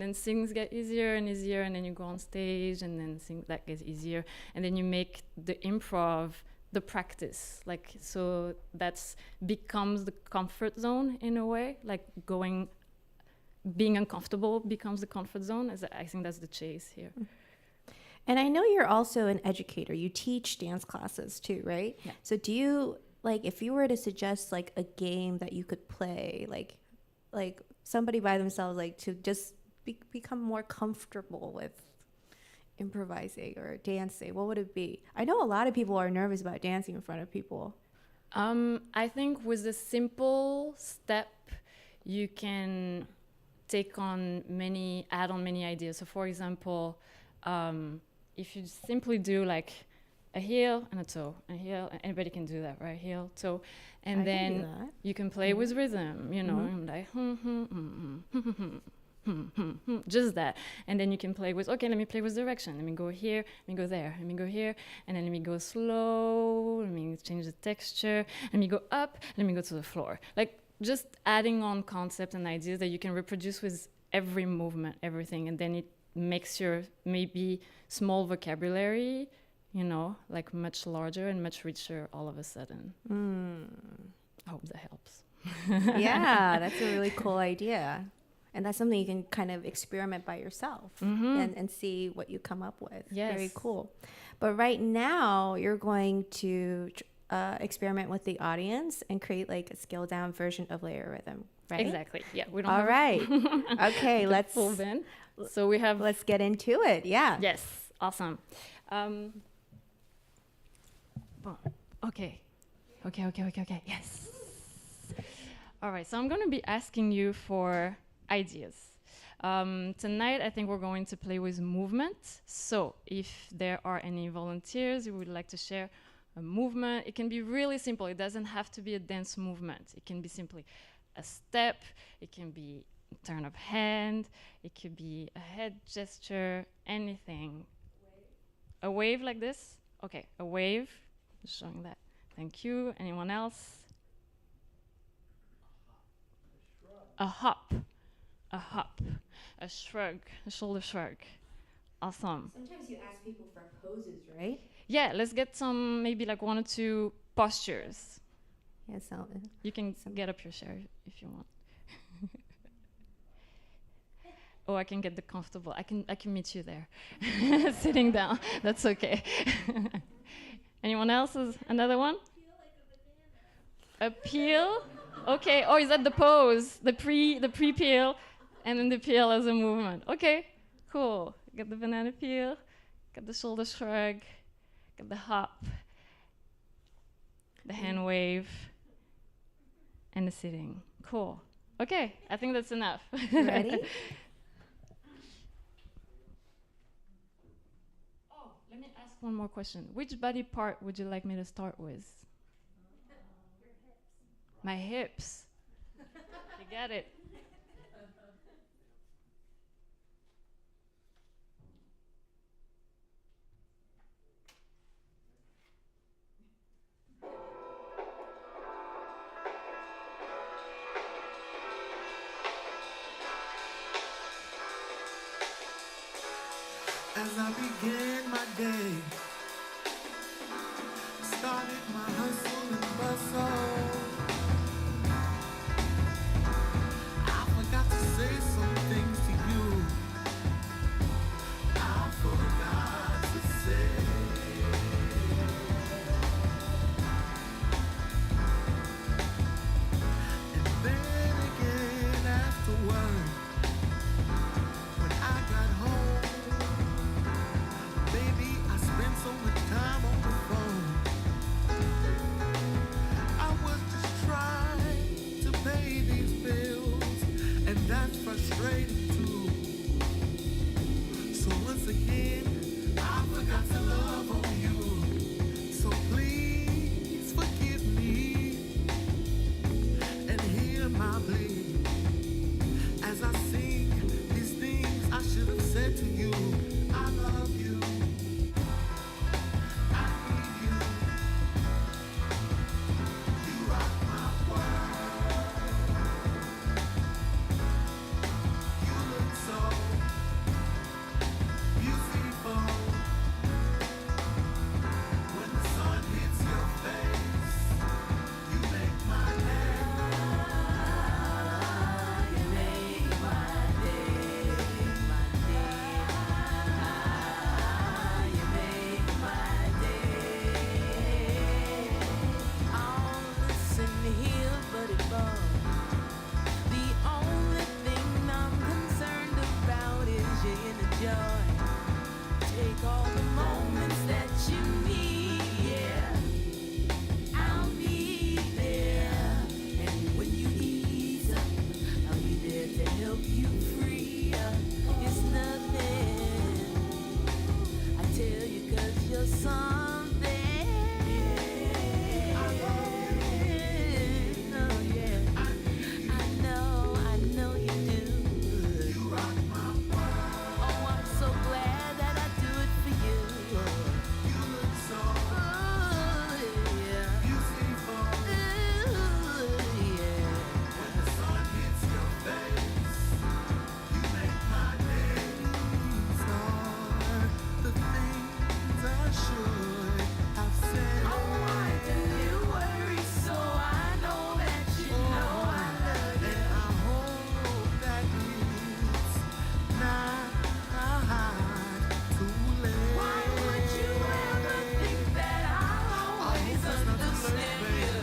Speaker 11: then things get easier and easier, and then you go on stage, and then that gets easier, and then you make the improv the practice, like, so that's becomes the comfort zone in a way, like being uncomfortable becomes the comfort zone. I think that's the chase here.
Speaker 3: And I know you're also an educator. You teach dance classes too, right?
Speaker 11: Yeah.
Speaker 3: So do you, like, if you were to suggest like a game that you could play, like somebody by themselves, like to just become more comfortable with improvising or dancing, what would it be? I know a lot of people are nervous about dancing in front of people.
Speaker 11: I think with a simple step, you can add on many ideas. So for example, if you simply do like a heel and a toe, a heel, anybody can do that, right? Heel, toe, and then you can play with rhythm, like just that, and then you can play with, okay, let me play with direction, let me go here, let me go there, let me go here, and then let me go slow, let me change the texture, let me go up, let me go to the floor, like just adding on concepts and ideas that you can reproduce with every movement, everything, and then it makes your maybe small vocabulary, like much larger and much richer all of a sudden. I hope that helps.
Speaker 3: Yeah, that's a really cool idea. And that's something you can kind of experiment by yourself and see what you come up with.
Speaker 11: Yes.
Speaker 3: Very cool. But right now, you're going to experiment with the audience and create like a scaled down version of LayeRhythm, right?
Speaker 11: Exactly. Yeah. We don't.
Speaker 3: All
Speaker 11: have
Speaker 3: right. Okay. Let's
Speaker 11: full band. So we have.
Speaker 3: Let's get into it. Yeah.
Speaker 11: Yes. Awesome. Okay. Yes. All right. So I'm going to be asking you for ideas. Tonight, I think we're going to play with movement. So if there are any volunteers who would like to share a movement, it can be really simple. It doesn't have to be a dance movement. It can be simply a step. It can be a turn of hand. It could be a head gesture, anything. A wave like this? Okay, a wave. Just showing that. Thank you. Anyone else? A hop. A hop. A shrug. A shoulder shrug. Awesome.
Speaker 3: Sometimes you ask people for poses, right?
Speaker 11: Yeah, let's get some, maybe like 1 or 2 postures.
Speaker 3: Yeah, so
Speaker 11: you can get up your chair if you want. Oh, I can get the comfortable. I can meet you there, sitting down. That's okay. Anyone else? Another one? A peel? Okay. Oh, is that the pose? The pre-peel, and then the peel as a movement. Okay, cool. Get the banana peel, get the shoulder shrug, get the hop, the hand wave, and the sitting. Cool. Okay, I think that's enough.
Speaker 3: Ready?
Speaker 11: Oh, let me ask one more question. Which body part would you like me to start with? Your hips. My hips. You got it.
Speaker 12: As I began my day, started my hustle and bustle. I forgot to say some things to you. I forgot to say. And then again afterward, when I got home, take all the moments that you need, yeah. I'll be there. And when you ease up, I'll be there to help you free up. It's nothing, I tell you, 'cause you're something. Oh yeah, I know you do. You rock my world. Oh, I'm so glad that I do it for you. You look so yeah. Beautiful. Yeah. When the sun hits your face, you make my days. Are the things I should have said. Oh, why do you worry so? I know that you know I love you. And I hope that it's not too late. Why would you ever think that I'll always understand you?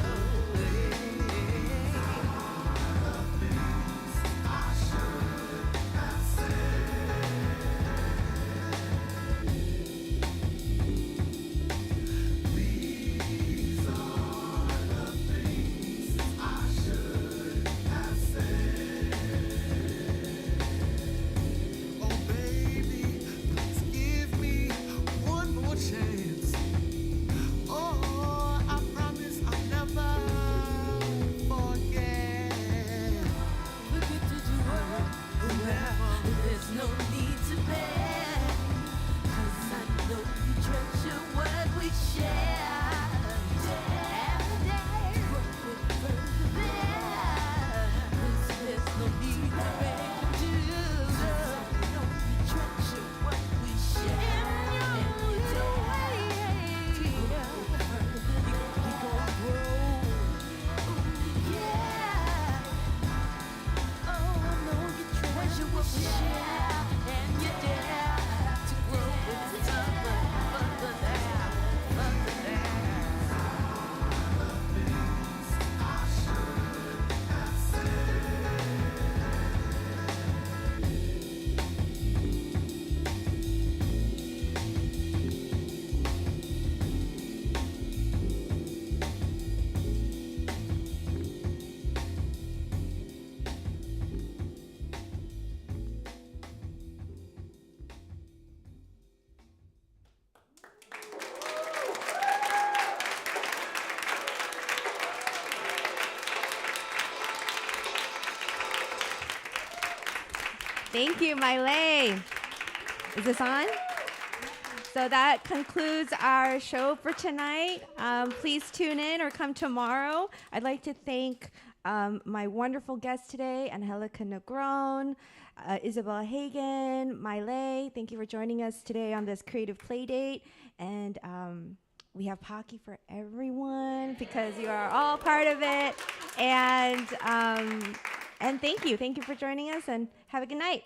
Speaker 12: All the things I should have said. These are the things I should have said. Oh baby, please give me one more chance. Oh, I promise I'll never forget. Look at did you work? There's no need to beg, 'cause I know you treasure what we share. Every day, there's no need to beg to you. I know you treasure what we share. Every day, we gon' grow. Yeah. Oh, I know you treasure what we share, and you dare to grow with the time, but there. I should have said.
Speaker 3: Thank you, Mai Lê. Is this on? So that concludes our show for tonight. Please tune in or come tomorrow. I'd like to thank my wonderful guests today, Angélica Negrón, Isabel Hagen, Mai Lê. Thank you for joining us today on this creative play date. And we have Pocky for everyone because you are all part of it. And thank you. Thank you for joining us, and have a good night.